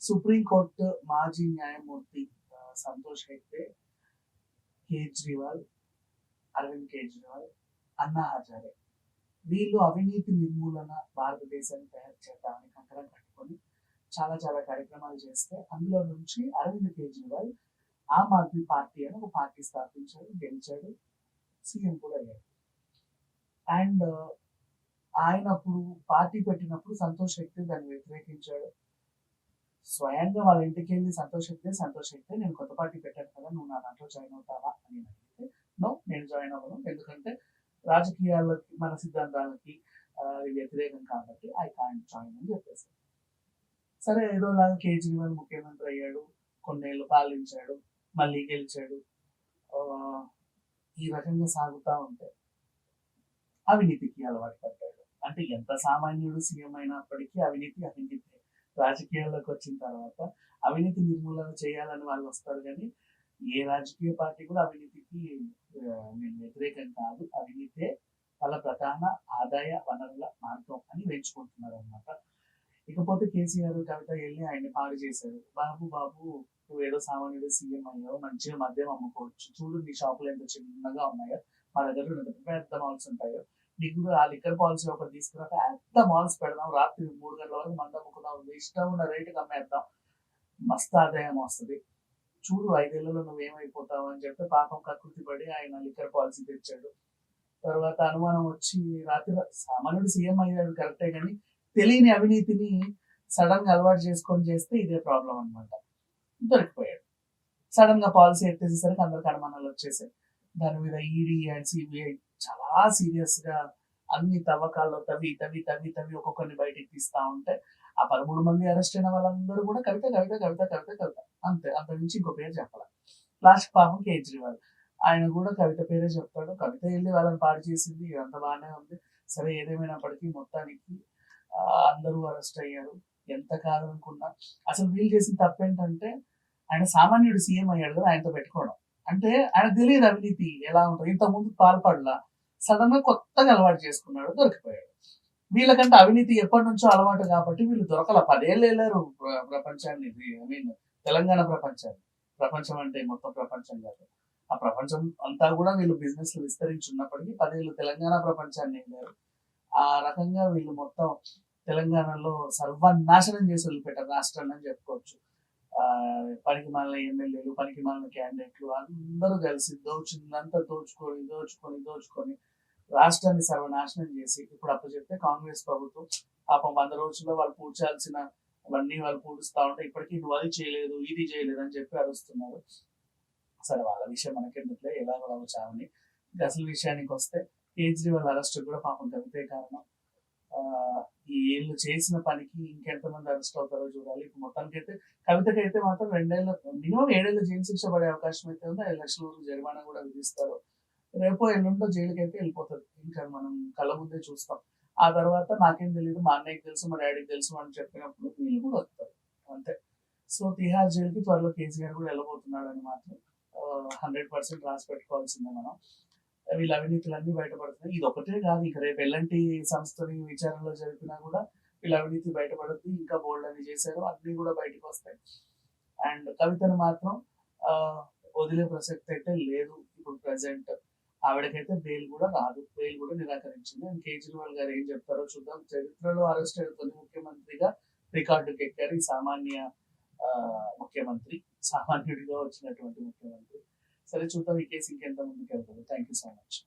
Supreme court మాజీ న్యాయమూర్తి సంతోష్ హెగ్డే, కేజ్రీవాల్, అరవింద్ కేజ్రీవాల్, అన్నా హజారే వీళ్ళు అవినీతి నిర్మూలన భారతదేశాన్ని తయారు చేద్దామని కంకణం కట్టుకొని చాలా చాలా కార్యక్రమాలు చేస్తే అందులో నుంచి అరవింద్ కేజ్రీవాల్ ఆమ్ ఆద్మీ పార్టీ అని ఒక పార్టీ స్థాపించాడు, గెలిచాడు, సీఎం కూడా అయ్యాడు. అండ్ ఆయన అప్పుడు పార్టీ పెట్టినప్పుడు సంతోష్ హెగ్డే దాన్ని వ్యతిరేకించాడు. స్వయంగా వాళ్ళ ఇంటికి వెళ్ళి సంతోష్ హెగ్డే నేను కొత్త పార్టీ పెట్టాను కదా, నువ్వు నా దాంట్లో జాయిన్ అవుతావా అని అడిగితే నో, నేను జాయిన్ అవ్వను, ఎందుకంటే రాజకీయాలకి మన సిద్ధాంతాలకి వ్యతిరేకం కాబట్టి ఐ కాంట్ జాయిన్ అని చెప్పేసి. సరే ఏదోలాగా కేజ్రీవాల్ ముఖ్యమంత్రి అయ్యాడు, కొన్నేళ్ళు పాలించాడు, మళ్ళీ గెలిచాడు. ఈ రకంగా సాగుతూ ఉంటే అవినీతికి అలవాటు పడ్డాడు. అంటే ఎంత సామాన్యుడు సీఎం అయినప్పటికీ అవినీతి రాజకీయాల్లోకి వచ్చిన తర్వాత అవినీతి నిర్మూలన చేయాలని వాళ్ళు వస్తారు, కానీ ఏ రాజకీయ పార్టీ కూడా అవినీతికి నేను వ్యతిరేకం కాదు, అవినీతే వాళ్ళ ప్రధాన ఆదాయ వనరుల మార్గం అని పెంచుకుంటున్నారు అనమాట. ఇకపోతే కేసీఆర్ కవిత వెళ్ళి ఆయన్ని పాడు చేశారు. బాబు నువ్వు ఏదో సామాన్యుడు సీఎం అయ్యావు, మంచిగా మద్యం అమ్ముకోవచ్చు, చూడు నీ షాపులు ఎంత చిన్నగా ఉన్నాయో, మా దగ్గర పెద్ద మాల్స్ ఉంటాయో, నీకు ఆ లిక్కర్ పాలసీ ఒకటి తీసుకురా, పెద్ద మాల్స్ పెడదాం, రాత్రి 3 గంటల వరకు మంద అమ్ముకుందాం, ఇష్టం ఉన్న రేటుకి అమ్మేద్దాం, మస్తు ఆదాయం వస్తుంది, చూడు 5 ఏళ్లలో నువ్వేమైపోతావు అని చెప్పి పాపం కకృతి పడి ఆయన లిక్కర్ పాలసీ తెచ్చాడు. తర్వాత అనుమానం వచ్చి రాత్రి సామాన్యుడు సీఎం అయ్యాడు కరెక్టే, కానీ తెలియని అవినీతిని సడన్ గా అలవాటు చేసుకొని చేస్తే ఇదే ప్రాబ్లం అనమాట. దొరికిపోయాడు. సడన్ గా పాలసీ ఎత్తేసేసరికి అందరికి అనుమానాలు వచ్చేసాయి. దాని మీద ఈడీ అండ్ సిబిఐ చాలా సీరియస్ గా అన్ని తవ్వకాల్లో తవ్వి ఒక్కొక్కరిని బయటికి తీస్తా ఉంటే ఆ 13 మంది అరెస్ట్ అయిన వాళ్ళందరూ కూడా కవిత అంతే, అంత నుంచి ఇంకో పేరు చెప్పాల. లాస్ట్ పాపం కేజ్రీవాల్, ఆయన కూడా కవిత పేరే చెప్తాడు. కవిత వెళ్ళి వాళ్ళని పాడు చేసింది, ఇదంత బాగానే ఉంది. సరే ఏదేమైనప్పటికీ మొత్తానికి అందరూ అరెస్ట్ అయ్యారు. ఎంత కాదనుకున్నా అసలు వీళ్ళు చేసిన తప్పేంటంటే ఆయన సామాన్యుడు సీఎం అయ్యాడు కదా, ఆయనతో పెట్టుకోవడం. అంటే ఆయన తెలియదు అవినీతి ఎలా ఉంటుంది, ఇంతకుముందు పాల్పడలా, సడన్ గా కొత్తగా అలవాటు చేసుకున్నాడు, దొరికిపోయాడు. వీళ్ళకంటే అవినీతి ఎప్పటి నుంచో అలవాటు కాబట్టి వీళ్ళు దొరకల. 10 ఏళ్ళు వెళ్ళారు ప్రపంచాన్ని, తెలంగాణ ప్రపంచం అంటే మొత్తం ప్రపంచం కాదు, ఆ ప్రపంచం అంతా కూడా వీళ్ళు బిజినెస్ విస్తరించున్నప్పటికీ 10 ఏళ్ళు తెలంగాణ ప్రపంచాన్ని వెళ్ళారు. ఆ రకంగా వీళ్ళు మొత్తం తెలంగాణలో సర్వనాశనం చేసి వదిలిపెట్టారు రాష్ట్రాన్ని అని చెప్పుకోవచ్చు. పనికి మాలిన ఎమ్మెల్యేలు, పనికి మాలిన క్యాండిడేట్లు అందరూ కలిసి దోచుకుందంతా దోచుకొని రాష్ట్రాన్ని సర్వనాశనం చేసి ఇప్పుడు అప్పచెప్తే కాంగ్రెస్ ప్రభుత్వం పాపం 100 రోజుల్లో వాళ్ళు పూడ్చాల్సిన అవన్నీ వాళ్ళు పూడుస్తా ఉంటే ఇప్పటికీ నువ్వు అది చేయలేదు, ఇది చేయలేదు అని చెప్పి అరుస్తున్నారు. సరే వాళ్ళ విషయం మనకెందుకులే, ఎలాగో చావని. అసలు విషయానికి వస్తే కేజ్రీవాల్ అరెస్ట్ కూడా పాపం కవితే కారణం. ఈ వీళ్ళు చేసిన పనికి ఇంకెంతమంది అరెస్ట్ అవుతారో చూడాలి. ఇప్పుడు మొత్తానికైతే కవితకైతే మాత్రం 2 ఏళ్ళ మినిమం 7 ఏళ్ళ జైలు శిక్ష పడే అవకాశం అయితే ఉంది. 5 లక్షల జరిమానా కూడా విధిస్తారు. రేపో ఎల్లుండో జైలుకి అయితే వెళ్ళిపోతుంది. ఇంకా మనం కళ్ళ ముందే చూస్తాం. ఆ తర్వాత నాకేం తెలియదు, మా అన్నయ్యకి తెలుసు, మా డాడీకి తెలుసు అని చెప్పినప్పుడు వీళ్ళు కూడా వస్తారు అంతే. సో తిహార్ జైలుకి త్వరలో కేసీఆర్ కూడా వెళ్ళబోతున్నాడు అని మాత్రం 100% రాసి పెట్టుకోవాల్సిందే మనం. వీళ్ళ అవినీతులన్నీ బయటపడుతున్నాయి. ఇది ఒకటే కాదు, ఇక రేపు ఎలాంటి సంస్థని విచారణలో జరిపినా కూడా వీళ్ళ అవినీతి బయటపడుతుంది. ఇంకా బోల్డ్ అని చేశారు, అన్ని కూడా బయటకు వస్తాయి. అండ్ కవితను మాత్రం వదిలే ప్రసక్తి అయితే లేదు. ఇప్పుడు ప్రెసెంట్ ఆవిడకైతే బెయిల్ కూడా రాదు, బెయిల్ కూడా నిరాకరించింది. అండ్ కేజ్రీవాల్ గారు ఏం చెప్తారో చూద్దాం. చరిత్రలో అరెస్ట్ అయిన తొలి ముఖ్యమంత్రిగా రికార్డుకి ఎక్కారు ఈ సామాన్య ముఖ్యమంత్రి, సామాన్యుడిగా వచ్చినటువంటి ముఖ్యమంత్రి. సరే చూద్దాం ఈ కేసు ఇంకెంత ముందుకు వెళ్తుంది. Thank you so much.